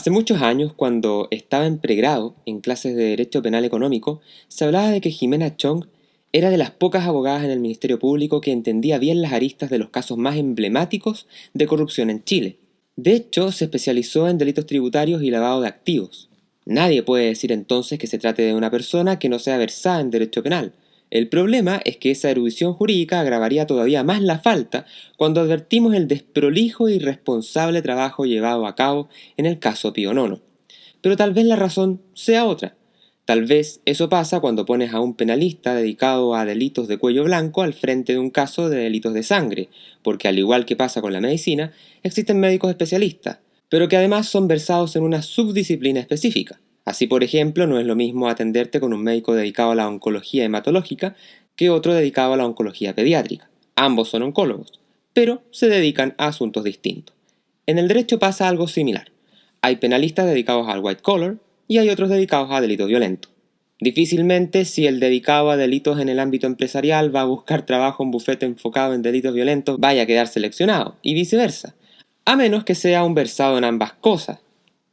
Hace muchos años, cuando estaba en pregrado en clases de Derecho Penal Económico, se hablaba de que Jimena Chong era de las pocas abogadas en el Ministerio Público que entendía bien las aristas de los casos más emblemáticos de corrupción en Chile. De hecho, se especializó en delitos tributarios y lavado de activos. Nadie puede decir entonces que se trate de una persona que no sea versada en derecho penal. El problema es que esa erudición jurídica agravaría todavía más la falta cuando advertimos el desprolijo e irresponsable trabajo llevado a cabo en el caso Pío Nono. Pero tal vez la razón sea otra. Tal vez eso pasa cuando pones a un penalista dedicado a delitos de cuello blanco al frente de un caso de delitos de sangre, porque al igual que pasa con la medicina, existen médicos especialistas, pero que además son versados en una subdisciplina específica. Así, por ejemplo, no es lo mismo atenderte con un médico dedicado a la oncología hematológica que otro dedicado a la oncología pediátrica. Ambos son oncólogos, pero se dedican a asuntos distintos. En el derecho pasa algo similar. Hay penalistas dedicados al white collar y hay otros dedicados a delitos violentos. Difícilmente, si el dedicado a delitos en el ámbito empresarial va a buscar trabajo en bufete enfocado en delitos violentos, vaya a quedar seleccionado, y viceversa, a menos que sea un versado en ambas cosas,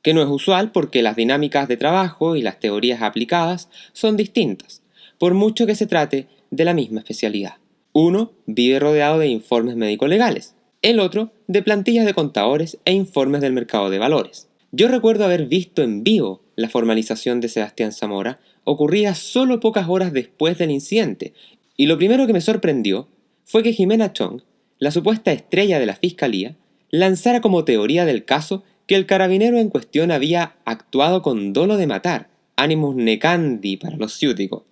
que no es usual porque las dinámicas de trabajo y las teorías aplicadas son distintas, por mucho que se trate de la misma especialidad. Uno vive rodeado de informes médico-legales, el otro de plantillas de contadores e informes del mercado de valores. Yo recuerdo haber visto en vivo la formalización de Sebastián Zamora, ocurrida solo pocas horas después del incidente, y lo primero que me sorprendió fue que Jimena Chong, la supuesta estrella de la fiscalía, lanzara como teoría del caso que el carabinero en cuestión había actuado con dolo de matar, animus necandi para los ciúticos.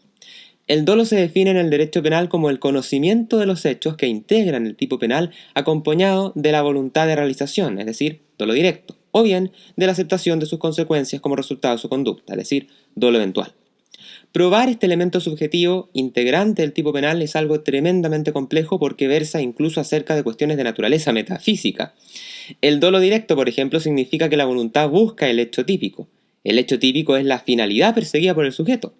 El dolo se define en el derecho penal como el conocimiento de los hechos que integran el tipo penal acompañado de la voluntad de realización, es decir, dolo directo, o bien de la aceptación de sus consecuencias como resultado de su conducta, es decir, dolo eventual. Probar este elemento subjetivo integrante del tipo penal es algo tremendamente complejo porque versa incluso acerca de cuestiones de naturaleza metafísica. El dolo directo, por ejemplo, significa que la voluntad busca el hecho típico. El hecho típico es la finalidad perseguida por el sujeto.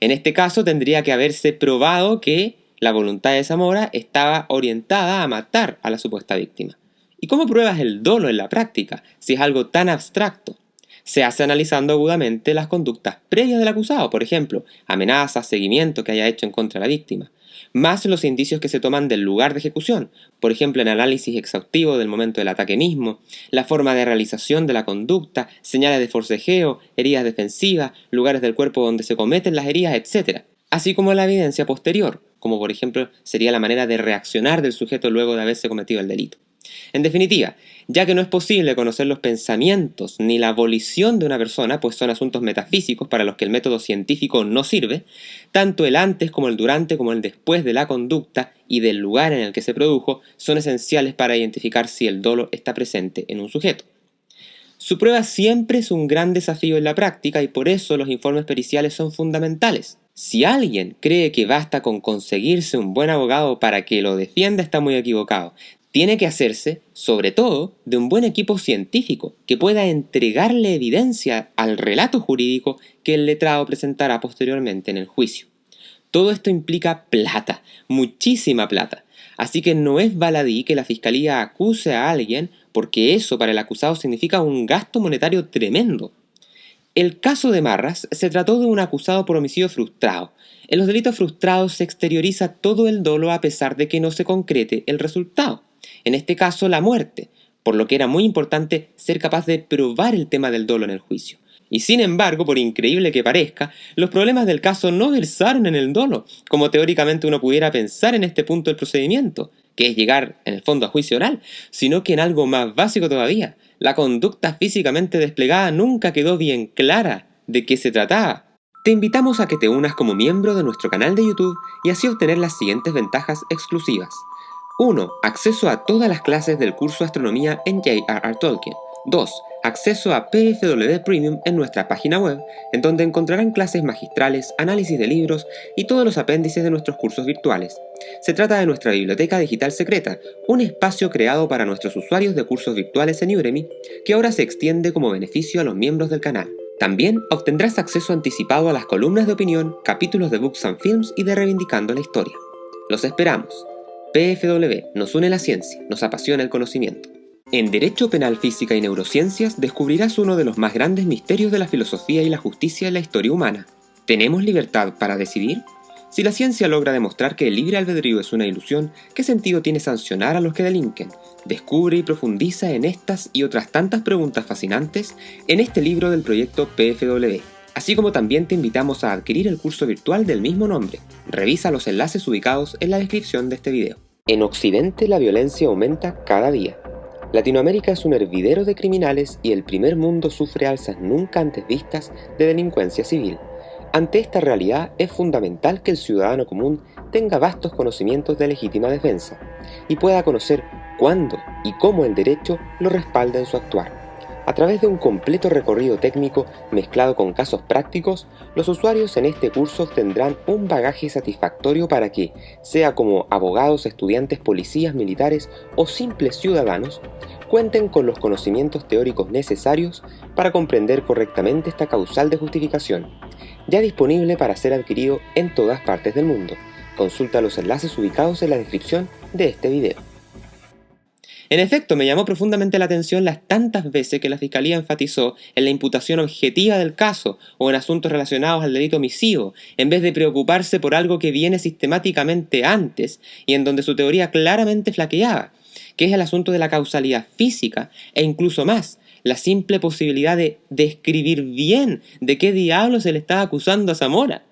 En este caso tendría que haberse probado que la voluntad de Zamora estaba orientada a matar a la supuesta víctima. ¿Y cómo pruebas el dolo en la práctica, si es algo tan abstracto? Se hace analizando agudamente las conductas previas del acusado, por ejemplo, amenazas, seguimiento que haya hecho en contra de la víctima, más los indicios que se toman del lugar de ejecución, por ejemplo, el análisis exhaustivo del momento del ataque mismo, la forma de realización de la conducta, señales de forcejeo, heridas defensivas, lugares del cuerpo donde se cometen las heridas, etc., así como la evidencia posterior, como por ejemplo sería la manera de reaccionar del sujeto luego de haberse cometido el delito. En definitiva, ya que no es posible conocer los pensamientos ni la volición de una persona, pues son asuntos metafísicos para los que el método científico no sirve, tanto el antes como el durante como el después de la conducta y del lugar en el que se produjo son esenciales para identificar si el dolo está presente en un sujeto. Su prueba siempre es un gran desafío en la práctica y por eso los informes periciales son fundamentales. Si alguien cree que basta con conseguirse un buen abogado para que lo defienda, está muy equivocado. Tiene que hacerse, sobre todo, de un buen equipo científico que pueda entregarle evidencia al relato jurídico que el letrado presentará posteriormente en el juicio. Todo esto implica plata, muchísima plata, así que no es baladí que la fiscalía acuse a alguien porque eso para el acusado significa un gasto monetario tremendo. El caso de Marras se trató de un acusado por homicidio frustrado. En los delitos frustrados se exterioriza todo el dolo a pesar de que no se concrete el resultado. En este caso, la muerte, por lo que era muy importante ser capaz de probar el tema del dolo en el juicio. Y sin embargo, por increíble que parezca, los problemas del caso no versaron en el dolo, como teóricamente uno pudiera pensar en este punto del procedimiento, que es llegar en el fondo a juicio oral, sino que en algo más básico todavía. La conducta físicamente desplegada nunca quedó bien clara de qué se trataba. Te invitamos a que te unas como miembro de nuestro canal de YouTube y así obtener las siguientes ventajas exclusivas. 1. Acceso a todas las clases del curso Astronomía en J.R.R. Tolkien. 2. Acceso a PFW Premium en nuestra página web, en donde encontrarán clases magistrales, análisis de libros y todos los apéndices de nuestros cursos virtuales. Se trata de nuestra biblioteca digital secreta, un espacio creado para nuestros usuarios de cursos virtuales en Udemy, que ahora se extiende como beneficio a los miembros del canal. También obtendrás acceso anticipado a las columnas de opinión, capítulos de Books and Films y de Reivindicando la Historia. Los esperamos. PFW nos une la ciencia, nos apasiona el conocimiento. En Derecho Penal, Física y Neurociencias descubrirás uno de los más grandes misterios de la filosofía y la justicia en la historia humana. ¿Tenemos libertad para decidir? Si la ciencia logra demostrar que el libre albedrío es una ilusión, ¿qué sentido tiene sancionar a los que delinquen? Descubre y profundiza en estas y otras tantas preguntas fascinantes en este libro del proyecto PFW. Así como también te invitamos a adquirir el curso virtual del mismo nombre. Revisa los enlaces ubicados en la descripción de este video. En Occidente la violencia aumenta cada día. Latinoamérica es un hervidero de criminales y el primer mundo sufre alzas nunca antes vistas de delincuencia civil. Ante esta realidad es fundamental que el ciudadano común tenga vastos conocimientos de legítima defensa y pueda conocer cuándo y cómo el derecho lo respalda en su actuar. A través de un completo recorrido técnico mezclado con casos prácticos, los usuarios en este curso tendrán un bagaje satisfactorio para que, sea como abogados, estudiantes, policías, militares o simples ciudadanos, cuenten con los conocimientos teóricos necesarios para comprender correctamente esta causal de justificación, ya disponible para ser adquirido en todas partes del mundo. Consulta los enlaces ubicados en la descripción de este video. En efecto, me llamó profundamente la atención las tantas veces que la Fiscalía enfatizó en la imputación objetiva del caso o en asuntos relacionados al delito homicidio, en vez de preocuparse por algo que viene sistemáticamente antes y en donde su teoría claramente flaqueaba, que es el asunto de la causalidad física e incluso más, la simple posibilidad de describir bien de qué diablos se le estaba acusando a Zamora.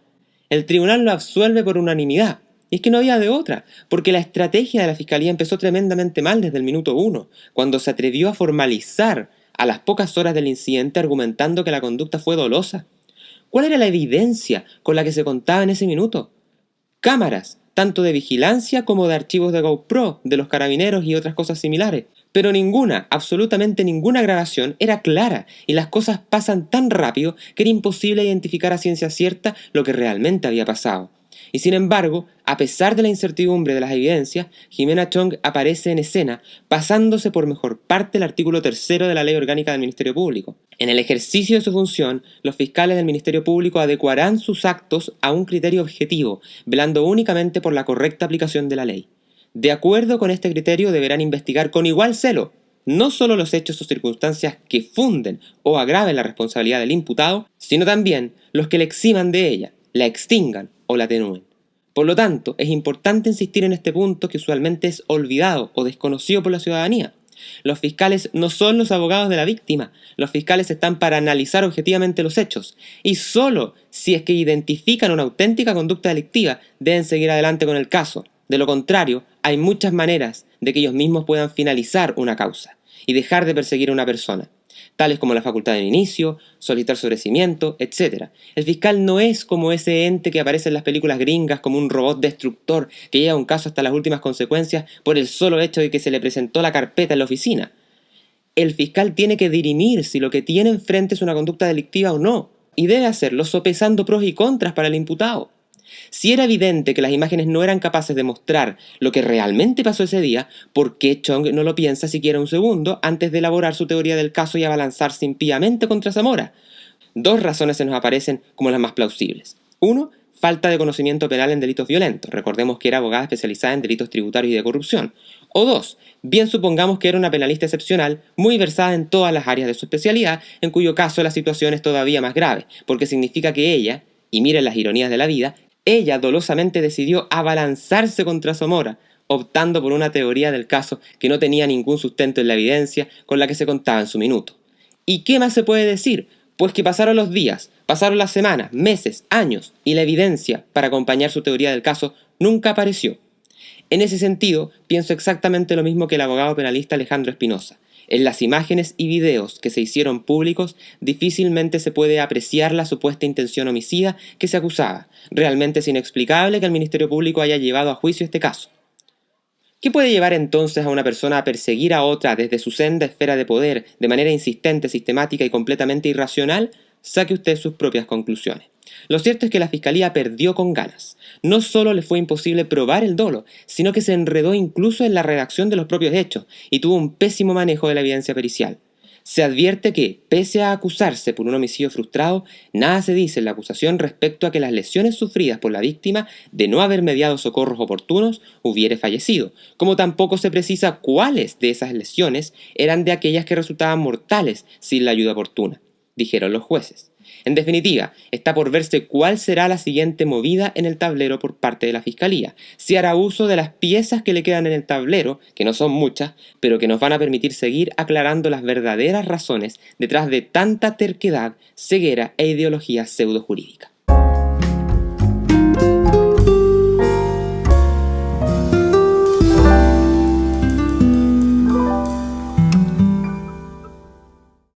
El tribunal lo absuelve por unanimidad. Y es que no había de otra, porque la estrategia de la Fiscalía empezó tremendamente mal desde el minuto 1, cuando se atrevió a formalizar a las pocas horas del incidente argumentando que la conducta fue dolosa. ¿Cuál era la evidencia con la que se contaba en ese minuto? Cámaras, tanto de vigilancia como de archivos de GoPro, de los carabineros y otras cosas similares. Pero ninguna, absolutamente ninguna grabación era clara y las cosas pasan tan rápido que era imposible identificar a ciencia cierta lo que realmente había pasado. Y sin embargo, a pesar de la incertidumbre de las evidencias, Jimena Chong aparece en escena, pasándose por mejor parte el artículo 3 de la Ley Orgánica del Ministerio Público. En el ejercicio de su función, los fiscales del Ministerio Público adecuarán sus actos a un criterio objetivo, velando únicamente por la correcta aplicación de la ley. De acuerdo con este criterio, deberán investigar con igual celo no solo los hechos o circunstancias que funden o agraven la responsabilidad del imputado, sino también los que le eximan de ella, la extingan o la atenúen. Por lo tanto, es importante insistir en este punto que usualmente es olvidado o desconocido por la ciudadanía. Los fiscales no son los abogados de la víctima, los fiscales están para analizar objetivamente los hechos, y solo si es que identifican una auténtica conducta delictiva deben seguir adelante con el caso. De lo contrario, hay muchas maneras de que ellos mismos puedan finalizar una causa y dejar de perseguir a una persona, tales como la facultad de inicio, solicitar sobrecimiento, etc. El fiscal no es como ese ente que aparece en las películas gringas como un robot destructor que lleva un caso hasta las últimas consecuencias por el solo hecho de que se le presentó la carpeta en la oficina. El fiscal tiene que dirimir si lo que tiene enfrente es una conducta delictiva o no, y debe hacerlo sopesando pros y contras para el imputado. Si era evidente que las imágenes no eran capaces de mostrar lo que realmente pasó ese día, ¿por qué Chong no lo piensa siquiera un segundo antes de elaborar su teoría del caso y abalanzarse impíamente contra Zamora? Dos razones se nos aparecen como las más plausibles. Uno, falta de conocimiento penal en delitos violentos. Recordemos que era abogada especializada en delitos tributarios y de corrupción. O dos, bien supongamos que era una penalista excepcional, muy versada en todas las áreas de su especialidad, en cuyo caso la situación es todavía más grave, porque significa que ella, y miren las ironías de la vida, ella dolosamente decidió abalanzarse contra Zamora, optando por una teoría del caso que no tenía ningún sustento en la evidencia con la que se contaba en su minuto. ¿Y qué más se puede decir? Pues que pasaron los días, pasaron las semanas, meses, años, y la evidencia para acompañar su teoría del caso nunca apareció. En ese sentido, pienso exactamente lo mismo que el abogado penalista Alejandro Espinosa. En las imágenes y videos que se hicieron públicos, difícilmente se puede apreciar la supuesta intención homicida que se acusaba. Realmente es inexplicable que el Ministerio Público haya llevado a juicio este caso. ¿Qué puede llevar entonces a una persona a perseguir a otra desde su senda esfera de poder de manera insistente, sistemática y completamente irracional? Saque usted sus propias conclusiones. Lo cierto es que la Fiscalía perdió con ganas. No solo le fue imposible probar el dolo, sino que se enredó incluso en la redacción de los propios hechos y tuvo un pésimo manejo de la evidencia pericial. Se advierte que, pese a acusarse por un homicidio frustrado, nada se dice en la acusación respecto a que las lesiones sufridas por la víctima de no haber mediado socorros oportunos hubiere fallecido, como tampoco se precisa cuáles de esas lesiones eran de aquellas que resultaban mortales sin la ayuda oportuna, dijeron los jueces. En definitiva, está por verse cuál será la siguiente movida en el tablero por parte de la Fiscalía, si hará uso de las piezas que le quedan en el tablero, que no son muchas, pero que nos van a permitir seguir aclarando las verdaderas razones detrás de tanta terquedad, ceguera e ideología pseudojurídica.